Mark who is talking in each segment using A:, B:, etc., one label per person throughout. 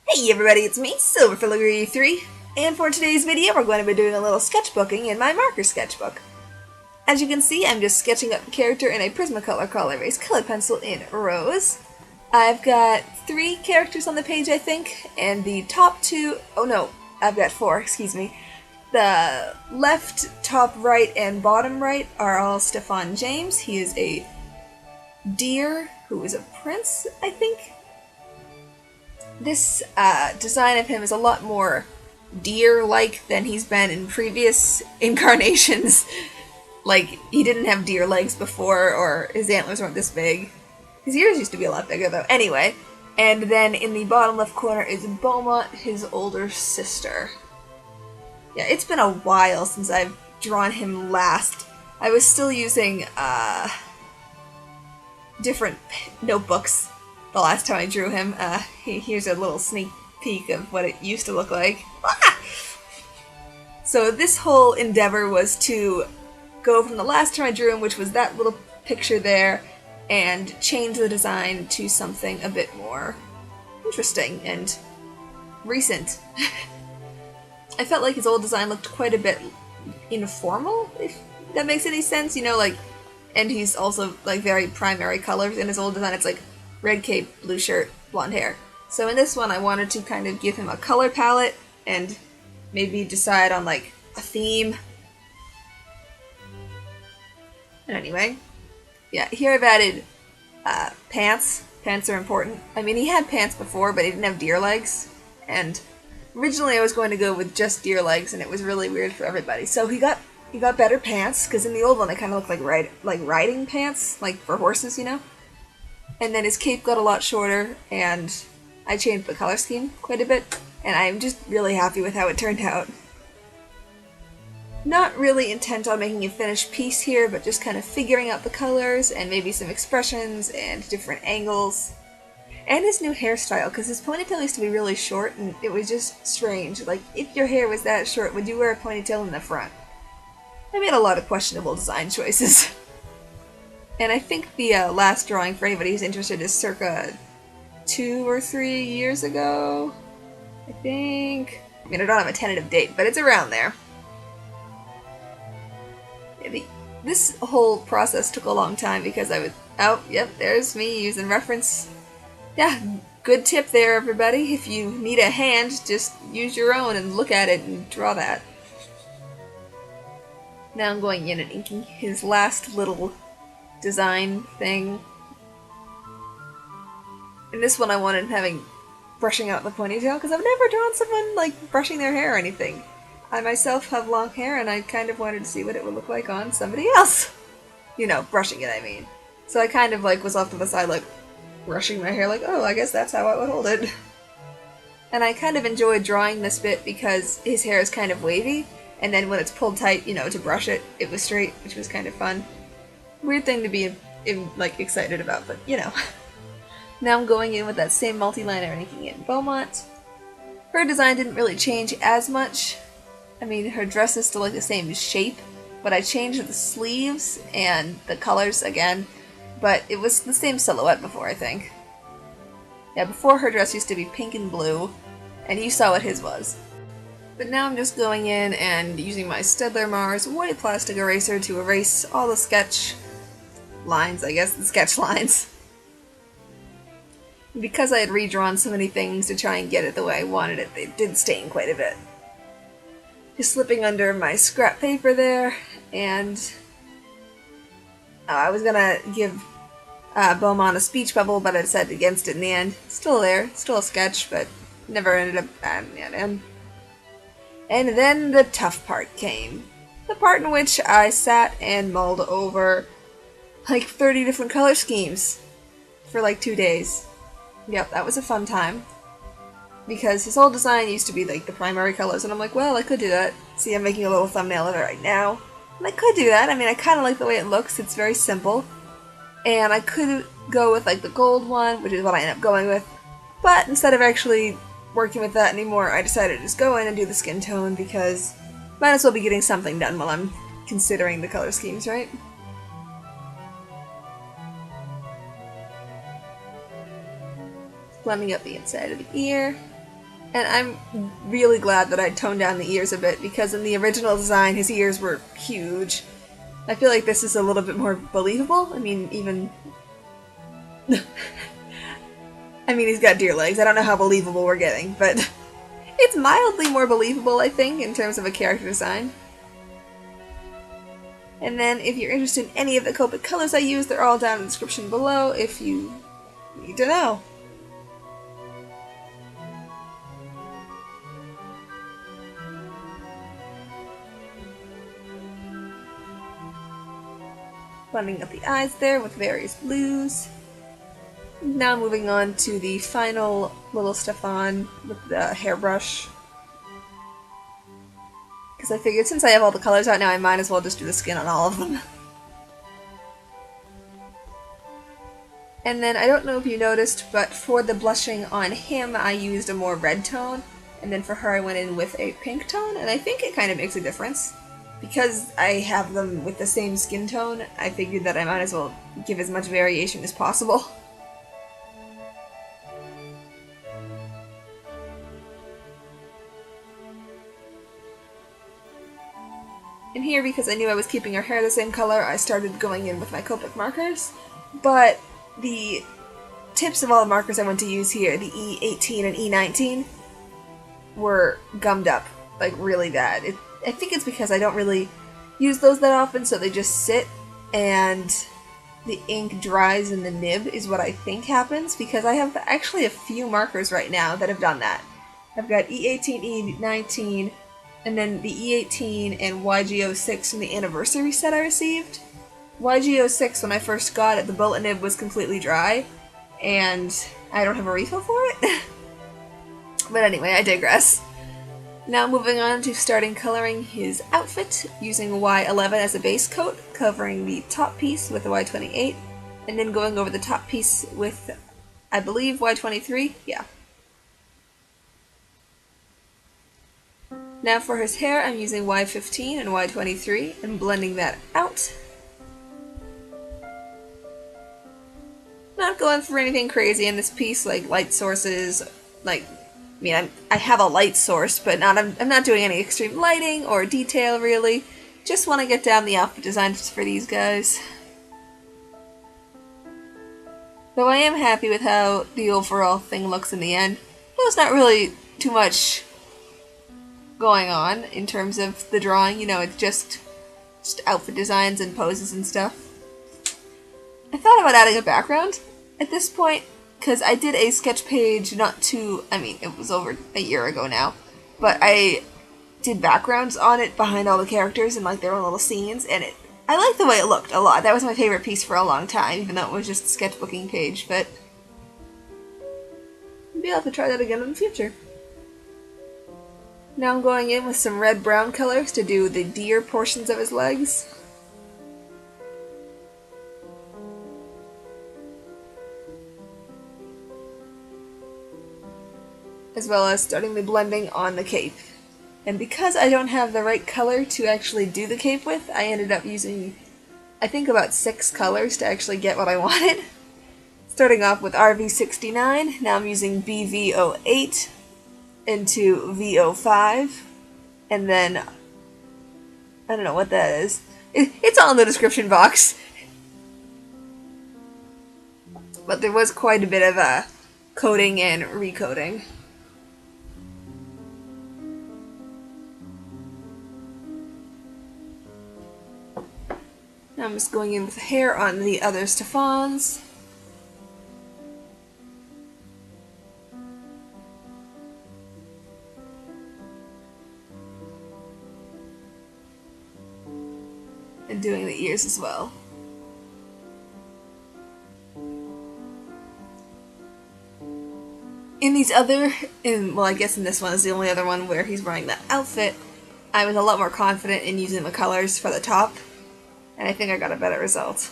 A: Hey everybody, it's me, Silverfiligree3, and for today's video we're going to be doing a little sketchbooking in my marker sketchbook. As you can see, I'm just sketching up the character in a Prismacolor Col-Erase colored pencil in Rose. I've got 3 characters on the page, I think, and the top 2, oh no, I've got 4, excuse me. The left, top right, and bottom right are all Stefaun James. He is a deer who is a prince, I think. This design of him is a lot more deer-like than he's been in previous incarnations. Like, he didn't have deer legs before, or his antlers weren't this big. His ears used to be a lot bigger, though. Anyway, and then in the bottom left corner is Beaumont, his older sister. Yeah, it's been a while since I've drawn him last. I was still using different notebooks the last time I drew him. Here's a little sneak peek of what it used to look like. Ah! So this whole endeavor was to go from the last time I drew him, which was that little picture there, and change the design to something a bit more interesting and recent. I felt like his old design looked quite a bit informal, if that makes any sense, you know, like, and he's also like very primary colors. In his old design it's like red cape, blue shirt, blonde hair. So in this one I wanted to kind of give him a color palette and maybe decide on like a theme. And anyway, yeah, here I've added pants. Pants are important. I mean, he had pants before, but he didn't have deer legs, and originally I was going to go with just deer legs, and it was really weird for everybody. So he got better pants, because in the old one they kind of looked like riding pants, like for horses, you know? And then his cape got a lot shorter, and I changed the color scheme quite a bit, and I'm just really happy with how it turned out. Not really intent on making a finished piece here, but just kind of figuring out the colors, and maybe some expressions, and different angles. And his new hairstyle, because his ponytail used to be really short, and it was just strange. Like, if your hair was that short, would you wear a ponytail in the front? I made a lot of questionable design choices. And I think the last drawing, for anybody who's interested, is circa 2 or 3 years ago, I think. I mean, I don't have a tentative date, but it's around there. Yeah, this whole process took a long time because I was... Oh, yep, there's me using reference. Yeah, good tip there, everybody. If you need a hand, just use your own and look at it and draw that. Now I'm going in and inking his last little design thing. In this one I wanted him brushing out the ponytail, because I've never drawn someone like brushing their hair or anything. I myself have long hair, and I kind of wanted to see what it would look like on somebody else. You know, brushing it, I mean. So I kind of like was off to the side like brushing my hair like, oh, I guess that's how I would hold it. And I kind of enjoyed drawing this bit because his hair is kind of wavy, and then when it's pulled tight, you know, to brush it, it was straight, which was kind of fun. Weird thing to be like excited about, but you know. Now I'm going in with that same multiliner and inking it in Beaumont. Her design didn't really change as much. I mean, her dress is still like the same shape, but I changed the sleeves and the colors again, but it was the same silhouette before, I think. Yeah, before her dress used to be pink and blue, and you saw what his was. But now I'm just going in and using my Staedtler Mars white plastic eraser to erase all the sketch lines, I guess, the sketch lines. And because I had redrawn so many things to try and get it the way I wanted it, they did stain quite a bit. Just slipping under my scrap paper there, and I was gonna give Beaumont a speech bubble, but I decided against it in the end. Still there, still a sketch, but never ended up adding it in. And then the tough part came. The part in which I sat and mulled over like 30 different color schemes for like 2 days. Yep, that was a fun time. Because his whole design used to be like the primary colors, and I'm like, well, I could do that. See, I'm making a little thumbnail of it right now. And I could do that. I mean, I kind of like the way it looks. It's very simple. And I could go with like the gold one, which is what I end up going with. But instead of actually working with that anymore, I decided to just go in and do the skin tone, because might as well be getting something done while I'm considering the color schemes, right? Blending up the inside of the ear. And I'm really glad that I toned down the ears a bit, because in the original design his ears were huge. I feel like this is a little bit more believable. I mean, even... I mean, he's got deer legs. I don't know how believable we're getting, but it's mildly more believable, I think, in terms of a character design. And then, if you're interested in any of the Copic colors I use, they're all down in the description below if you need to know. Blending up the eyes there with various blues. Now moving on to the final little Stefaun with the hairbrush. Because I figured since I have all the colors out now, I might as well just do the skin on all of them. And then, I don't know if you noticed, but for the blushing on him, I used a more red tone. And then for her, I went in with a pink tone, and I think it kind of makes a difference. Because I have them with the same skin tone, I figured that I might as well give as much variation as possible. And here, because I knew I was keeping her hair the same color, I started going in with my Copic markers. But the tips of all the markers I went to use here, the E18 and E19, were gummed up, like really bad. I think it's because I don't really use those that often, so they just sit and the ink dries in the nib is what I think happens, because I have actually a few markers right now that have done that. I've got E18, E19, and then the E18 and YG06 from the anniversary set I received. YG06, when I first got it, the bullet nib was completely dry, and I don't have a refill for it. But anyway, I digress. Now moving on to starting coloring his outfit, using Y11 as a base coat, covering the top piece with the Y28, and then going over the top piece with, I believe, Y23? Yeah. Now for his hair, I'm using Y15 and Y23, and blending that out. Not going for anything crazy in this piece, like light sources, like... I mean, I have a light source, but I'm not doing any extreme lighting or detail, really. Just want to get down the outfit designs for these guys. Though I am happy with how the overall thing looks in the end. There's not really too much going on in terms of the drawing, you know, it's just outfit designs and poses and stuff. I thought about adding a background at this point, because I did a sketch page it was over a year ago now, but I did backgrounds on it behind all the characters and like their own little scenes, and I liked the way it looked a lot. That was my favorite piece for a long time, even though it was just a sketchbooking page, but maybe I'll have to try that again in the future. Now I'm going in with some red-brown colors to do the deer portions of his legs. As well as starting the blending on the cape. And because I don't have the right color to actually do the cape with, I ended up using, I think, about 6 colors to actually get what I wanted. Starting off with RV69, now I'm using BV08 into V05, and then, I don't know what that is. It's all in the description box. But there was quite a bit of coding and recoding. Now I'm just going in with hair on the other Stefauns. And doing the ears as well. In these other, well, I guess in this one is the only other one where he's wearing that outfit, I was a lot more confident in using the colors for the top, and I think I got a better result.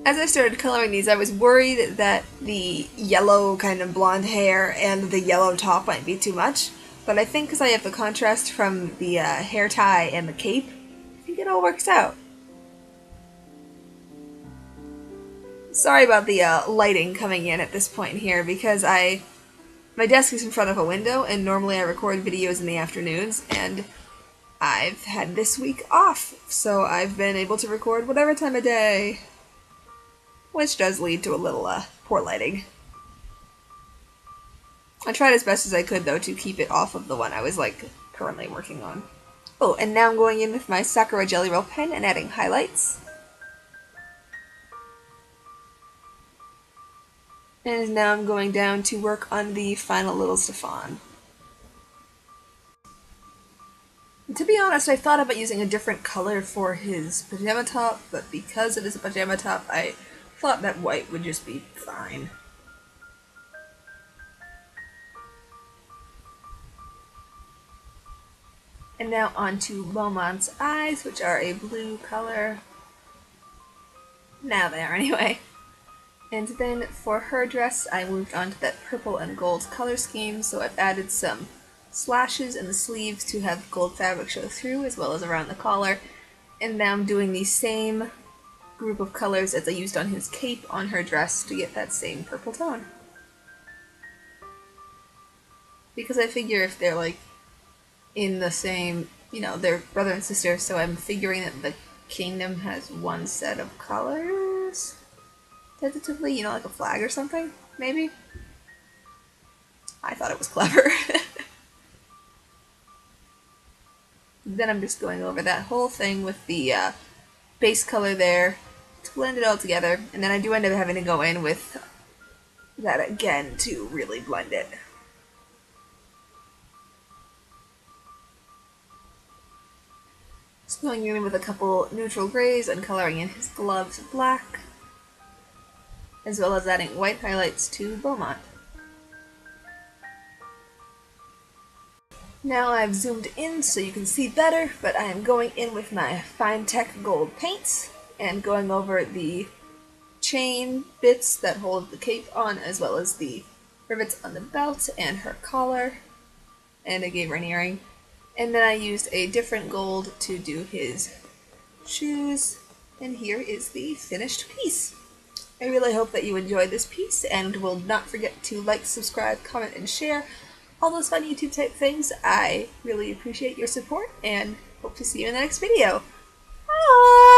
A: As I started coloring these, I was worried that the yellow kind of blonde hair and the yellow top might be too much, but I think because I have the contrast from the hair tie and the cape, I think it all works out. Sorry about the lighting coming in at this point here, because my desk is in front of a window, and normally I record videos in the afternoons, and I've had this week off, so I've been able to record whatever time of day, which does lead to a little poor lighting. I tried as best as I could, though, to keep it off of the one I was, currently working on. Oh, and now I'm going in with my Sakura Gellyroll pen and adding highlights. And now I'm going down to work on the final little Stefaun. To be honest, I thought about using a different color for his pajama top, but because it is a pajama top, I thought that white would just be fine. And now on to Beaumont's eyes, which are a blue color. Now they are anyway. And then for her dress, I moved on to that purple and gold color scheme, so I've added some slashes in the sleeves to have gold fabric show through, as well as around the collar. And now I'm doing the same group of colors as I used on his cape on her dress to get that same purple tone. Because I figure if they're in the same, they're brother and sister, so I'm figuring that the kingdom has one set of colors. Tentatively, like a flag or something, maybe? I thought it was clever. Then I'm just going over that whole thing with the base color there to blend it all together, and then I do end up having to go in with that again to really blend it. Just going in with a couple neutral grays and coloring in his gloves black, as well as adding white highlights to Beaumont. Now I've zoomed in so you can see better, but I am going in with my FineTec gold paints and going over the chain bits that hold the cape on, as well as the rivets on the belt and her collar, and I gave her an earring. And then I used a different gold to do his shoes, and here is the finished piece. I really hope that you enjoyed this piece, and will not forget to like, subscribe, comment, and share. All those fun YouTube type things. I really appreciate your support, and hope to see you in the next video. Bye!